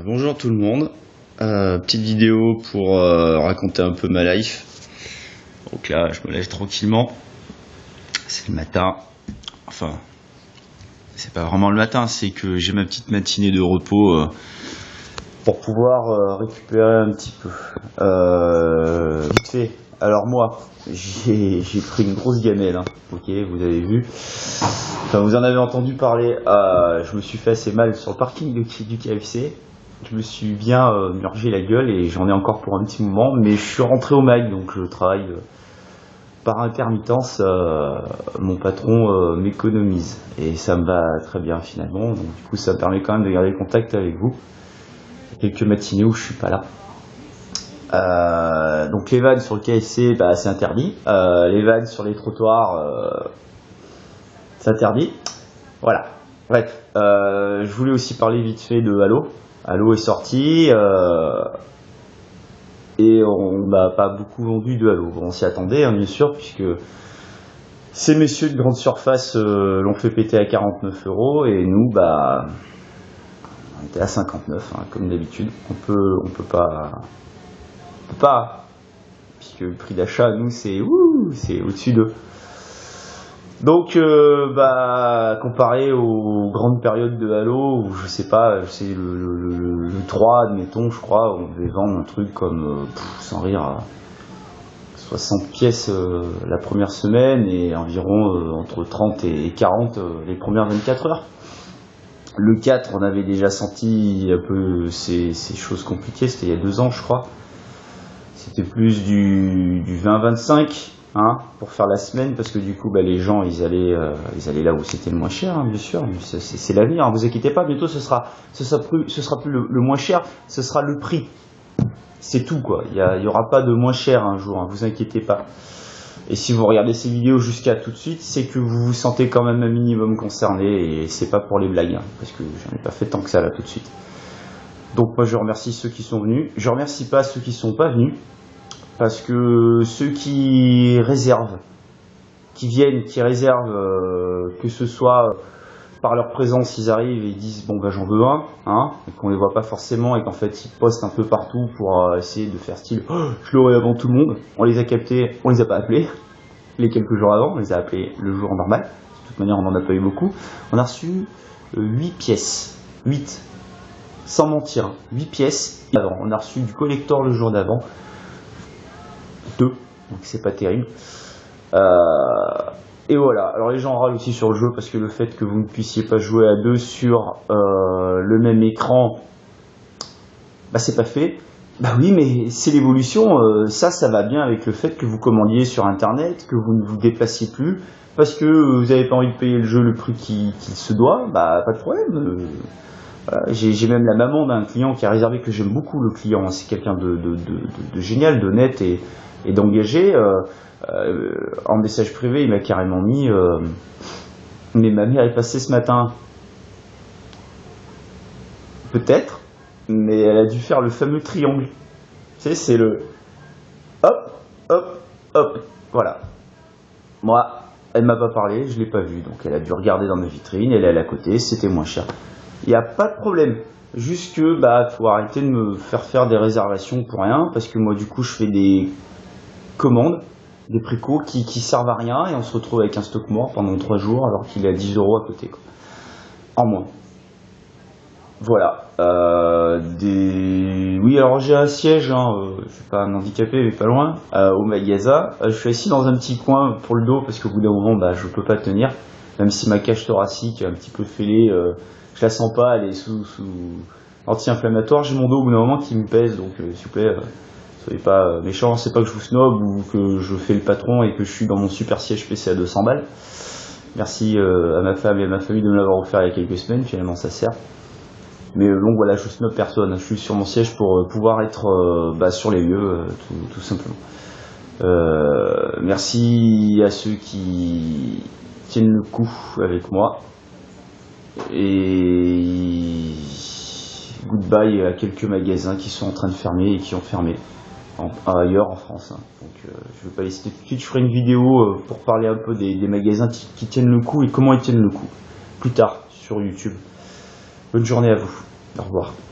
Bonjour tout le monde, petite vidéo pour raconter un peu ma life. Donc là je me lève tranquillement, c'est le matin, enfin c'est pas vraiment le matin, c'est que j'ai ma petite matinée de repos pour pouvoir récupérer un petit peu. Vite fait, alors moi j'ai pris une grosse gamelle, hein. Ok, vous avez vu, enfin vous en avez entendu parler, je me suis fait assez mal sur le parking du KFC. Je me suis bien murgé la gueule et j'en ai encore pour un petit moment, mais je suis rentré au MAG, donc je travaille par intermittence. Mon patron m'économise et ça me va très bien finalement, donc du coup ça me permet quand même de garder contact avec vous. Il y a quelques matinées où je suis pas là. Donc les vannes sur le KFC, c'est interdit. Les vannes sur les trottoirs, c'est interdit. Voilà. Bref, je voulais aussi parler vite fait de Halo. Halo est sorti et on n'a pas beaucoup vendu de Halo. On s'y attendait, hein, bien sûr, puisque ces messieurs de grande surface l'ont fait péter à 49 € et nous, on était à 59, hein, comme d'habitude. On peut pas, puisque le prix d'achat, nous, c'est au-dessus d'eux. Donc, comparé aux grandes périodes de Halo, où je sais pas, c'est le 3, admettons, je crois, on devait vendre un truc comme, sans rire, 60 pièces la première semaine et environ entre 30 et 40 les premières 24 heures. Le 4, on avait déjà senti un peu ces choses compliquées, c'était il y a 2 ans, je crois. C'était plus du 20-25. Hein, pour faire la semaine, parce que du coup les gens ils allaient là où c'était le moins cher, hein, bien sûr, c'est l'avenir, hein, vous inquiétez pas, bientôt ce sera plus le moins cher, ce sera le prix, c'est tout quoi, il y aura pas de moins cher un jour, hein, vous inquiétez pas. Et si vous regardez ces vidéos jusqu'à tout de suite, c'est que vous vous sentez quand même un minimum concerné, et c'est pas pour les blagues, hein, parce que j'en ai pas fait tant que ça là tout de suite. Donc moi je remercie ceux qui sont venus, je remercie pas ceux qui sont pas venus, parce que ceux qui réservent, qui viennent, qui réservent, que ce soit par leur présence, ils arrivent et ils disent bon j'en veux un, hein, et qu'on les voit pas forcément et qu'en fait ils postent un peu partout pour essayer de faire style je l'aurai avant tout le monde. On les a captés, on les a pas appelés les quelques jours avant, on les a appelés le jour normal. De toute manière on n'en a pas eu beaucoup. On a reçu 8 pièces, 8, sans mentir, 8 pièces. Avant. On a reçu du collector le jour d'avant. 2, donc c'est pas terrible. Et voilà, alors les gens râlent aussi sur le jeu parce que le fait que vous ne puissiez pas jouer à 2 sur le même écran, c'est pas fait. Oui, mais c'est l'évolution, ça va bien avec le fait que vous commandiez sur internet, que vous ne vous déplaciez plus, parce que vous n'avez pas envie de payer le jeu le prix qu'il se doit, pas de problème. Voilà. J'ai même la maman d'un client qui a réservé, que j'aime beaucoup le client, hein, c'est quelqu'un de génial, d'honnête et d'engagé. En message privé, il m'a carrément mis mais ma mère est passée ce matin. Peut-être, mais elle a dû faire le fameux triangle. Tu sais, c'est le hop, hop, hop. Voilà. Moi, elle m'a pas parlé, je l'ai pas vu, donc elle a dû regarder dans ma vitrine, elle est à côté, c'était moins cher. Il n'y a pas de problème. Juste que faut arrêter de me faire des réservations pour rien, parce que moi du coup je fais des commandes, des précos qui servent à rien, et on se retrouve avec un stock mort pendant 3 jours alors qu'il est à 10 € à côté, quoi. En moins. Voilà. Oui, alors j'ai un siège, hein, je suis pas un handicapé mais pas loin, au magasin. Je suis assis dans un petit coin pour le dos parce qu'au bout d'un moment je peux pas tenir, même si ma cage thoracique est un petit peu fêlée, je la sens pas, elle est sous anti-inflammatoire. J'ai mon dos au bout d'un moment qui me pèse, donc s'il vous plaît, soyez pas méchants, c'est pas que je vous snob ou que je fais le patron et que je suis dans mon super siège PC à 200 balles. Merci à ma femme et à ma famille de me l'avoir offert il y a quelques semaines, finalement ça sert. Mais donc voilà, je snob personne, je suis sur mon siège pour pouvoir être sur les lieux, tout simplement. Merci à ceux qui tiennent le coup avec moi. Et goodbye à quelques magasins qui sont en train de fermer et qui ont fermé ailleurs en France, hein. Donc je ne vais pas les citer tout de suite, je ferai une vidéo pour parler un peu des magasins qui tiennent le coup et comment ils tiennent le coup plus tard sur YouTube. Bonne journée à vous, au revoir.